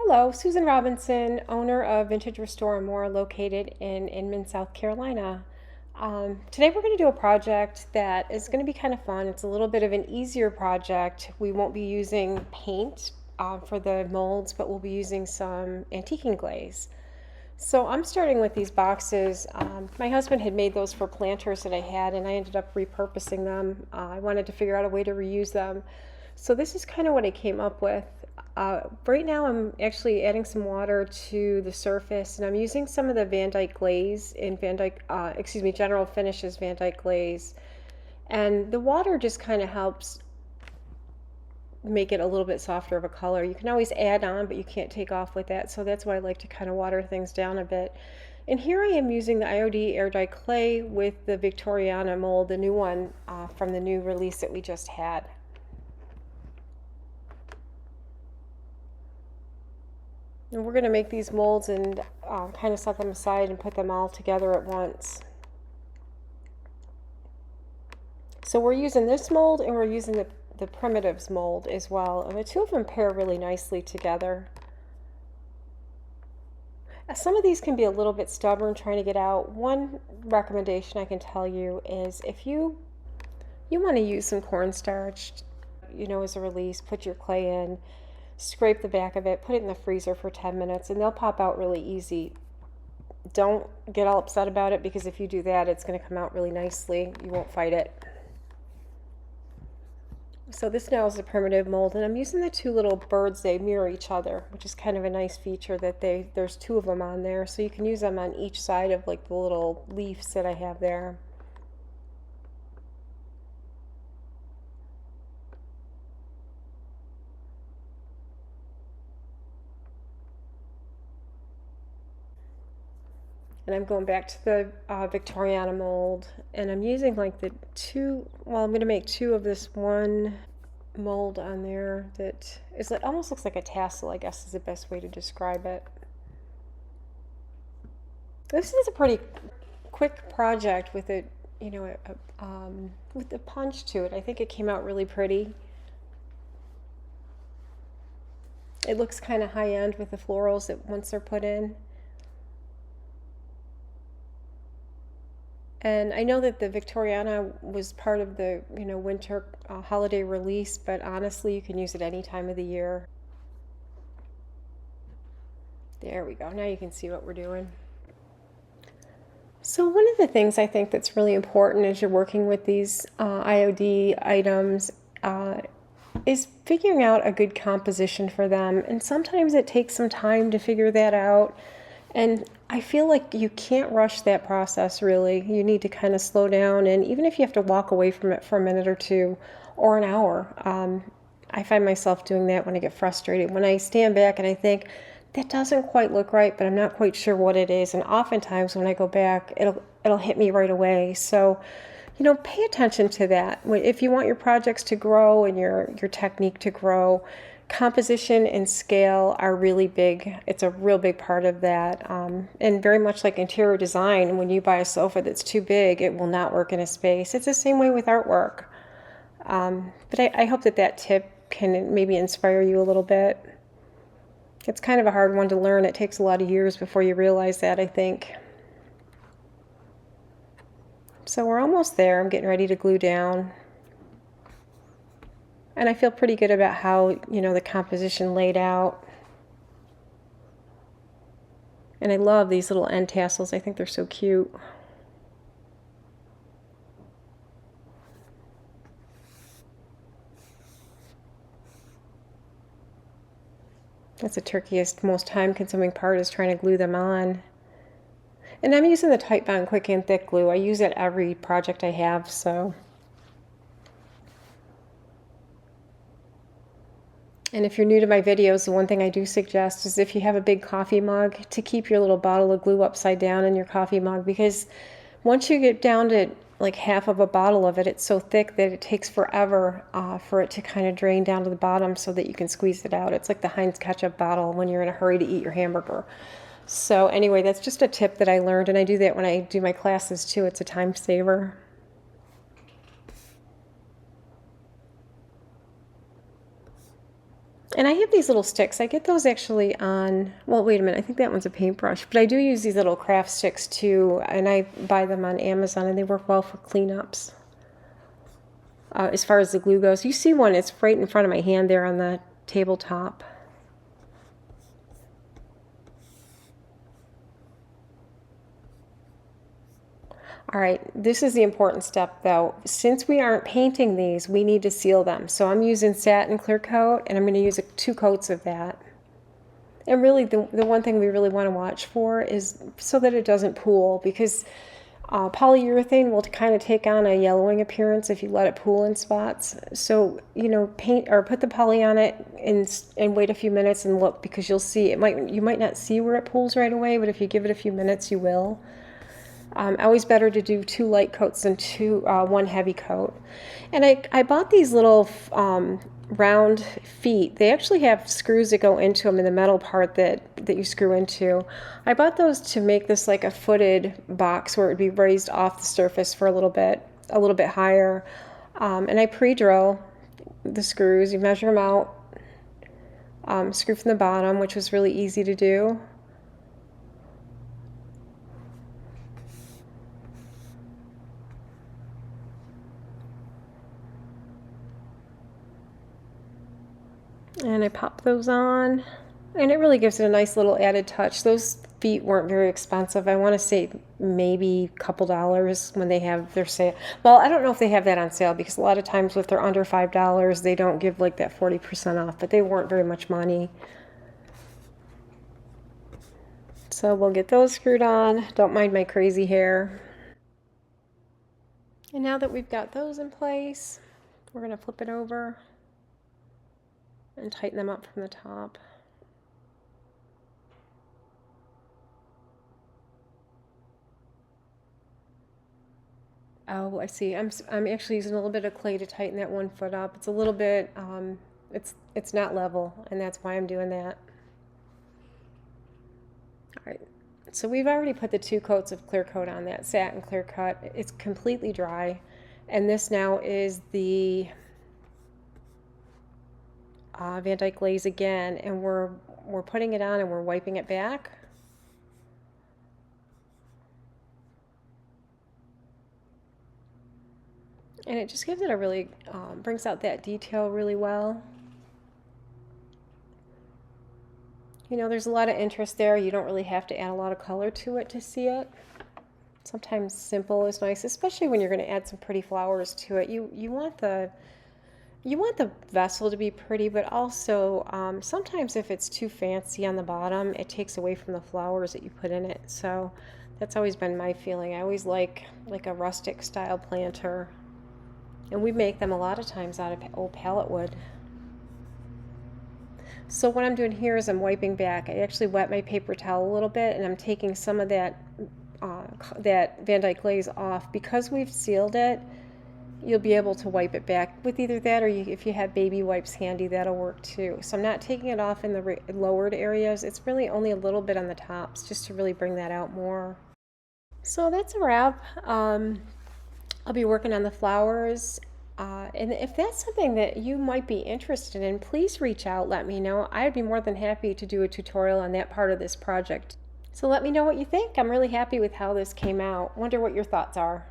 Hello, Susan Robinson, owner of Vintage Restore and More, located in Inman, South Carolina. Today we're going to do a project that is going to be kind of fun. It's a little bit of an easier project. We won't be using paint for the molds, but we'll be using some antiquing glaze. So I'm starting with these boxes. My husband had made those for planters that I had, and I ended up repurposing them. I wanted to figure out a way to reuse them. So this is kind of what I came up with. Right now I'm actually adding some water to the surface, and I'm using some of the Van Dyke glaze in General Finishes Van Dyke glaze. And the water just kind of helps make it a little bit softer of a color. You can always add on, but you can't take off with that. So that's why I like to kind of water things down a bit. And here I am using the IOD air dye clay with the Victoriana mold, the new one from the new release that we just had. And we're going to make these molds and kind of set them aside and put them all together at once. So we're using this mold and we're using the Primitives mold as well. And the two of them pair really nicely together. Some of these can be a little bit stubborn trying to get out. One recommendation I can tell you is if you want to use some cornstarch, as a release, put your clay in, scrape the back of it, put it in the freezer for 10 minutes, and they'll pop out really easy. Don't get all upset about it, because if you do that, it's going to come out really nicely. You won't fight it. So this now is the primitive mold, and I'm using the two little birds. They mirror each other, which is kind of a nice feature that there's two of them on there, so you can use them on each side of like the little leaves that I have there. And I'm going back to the Victoriana mold, and I'm using like I'm going to make two of this one mold on there that is like, almost looks like a tassel, I guess is the best way to describe it. This is a pretty quick project with it, with the punch to it. I think it came out really pretty. It looks kind of high end with the florals that once they're put in. And I know that the Victoriana was part of the winter holiday release, but honestly you can use it any time of the year. There we go. Now you can see what we're doing. So one of the things I think that's really important as you're working with these IOD items is figuring out a good composition for them. And sometimes it takes some time to figure that out. And I feel like you can't rush that process, really. You need to kind of slow down, and even if you have to walk away from it for a minute or two or an hour, I find myself doing that when I get frustrated. When I stand back and I think, that doesn't quite look right, but I'm not quite sure what it is. And oftentimes when I go back, it'll hit me right away. So, pay attention to that. If you want your projects to grow and your technique to grow, composition and scale are really big. It's a real big part of that. And very much like interior design, when you buy a sofa that's too big, it will not work in a space. It's the same way with artwork. But I hope that tip can maybe inspire you a little bit. It's kind of a hard one to learn. It takes a lot of years before you realize that, I think. So we're almost there. I'm getting ready to glue down. And I feel pretty good about how, the composition laid out. And I love these little end tassels. I think they're so cute. That's the trickiest, most time-consuming part, is trying to glue them on. And I'm using the Titebond Quick and Thick glue. I use it every project I have, so. And if you're new to my videos, the one thing I do suggest is if you have a big coffee mug, to keep your little bottle of glue upside down in your coffee mug, because once you get down to like half of a bottle of it, it's so thick that it takes forever for it to kind of drain down to the bottom so that you can squeeze it out. It's like the Heinz ketchup bottle when you're in a hurry to eat your hamburger. So anyway, that's just a tip that I learned, and I do that when I do my classes too. It's a time saver. And I have these little sticks. I get those actually on, well, wait a minute, I think that one's a paintbrush, but I do use these little craft sticks too, and I buy them on Amazon, and they work well for cleanups. As far as the glue goes, you see one, it's right in front of my hand there on the tabletop. All right, this is the important step though. Since we aren't painting these, we need to seal them. So I'm using satin clear coat, and I'm going to use 2 coats of that. And really the one thing we really want to watch for is so that it doesn't pool, because polyurethane will kind of take on a yellowing appearance if you let it pool in spots. So, you know, paint or put the poly on it and wait a few minutes and look, because you'll see you might not see where it pools right away, but if you give it a few minutes, you will. Always better to do 2 light coats than 1 heavy coat. And I bought these little round feet. They actually have screws that go into them in the metal part that you screw into. I bought those to make this like a footed box where it would be raised off the surface for a little bit higher. And I pre-drill the screws. You measure them out, screw from the bottom, which was really easy to do. And I pop those on, and it really gives it a nice little added touch. Those feet weren't very expensive. I want to say maybe a couple dollars when they have their sale. Well, I don't know if they have that on sale, because a lot of times if they're under $5, they don't give like that 40% off, but they weren't very much money. So we'll get those screwed on. Don't mind my crazy hair. And now that we've got those in place, we're going to flip it over and tighten them up from the top. Oh, I see. I'm actually using a little bit of clay to tighten that 1 foot up. It's a little bit, it's not level, and that's why I'm doing that. All right. So we've already put the 2 coats of clear coat on that satin clear coat. It's completely dry, and this now is the Van Dyke Glaze again, and we're putting it on and we're wiping it back. And it just gives it a really, brings out that detail really well. You know, there's a lot of interest there. You don't really have to add a lot of color to it to see it. Sometimes simple is nice, especially when you're going to add some pretty flowers to it. You want the vessel to be pretty, but also sometimes if it's too fancy on the bottom, it takes away from the flowers that you put in it. So that's always been my feeling. I always like a rustic style planter, and we make them a lot of times out of old pallet wood. So what I'm doing here is I'm wiping back. I actually wet my paper towel a little bit, and I'm taking some of that Van Dyke Glaze off. Because we've sealed it, you'll be able to wipe it back with either that, or if you have baby wipes handy, that'll work too. So I'm not taking it off in the lowered areas. It's really only a little bit on the tops, just to really bring that out more. So that's a wrap. I'll be working on the flowers. And if that's something that you might be interested in, please reach out, let me know. I'd be more than happy to do a tutorial on that part of this project. So let me know what you think. I'm really happy with how this came out. Wonder what your thoughts are.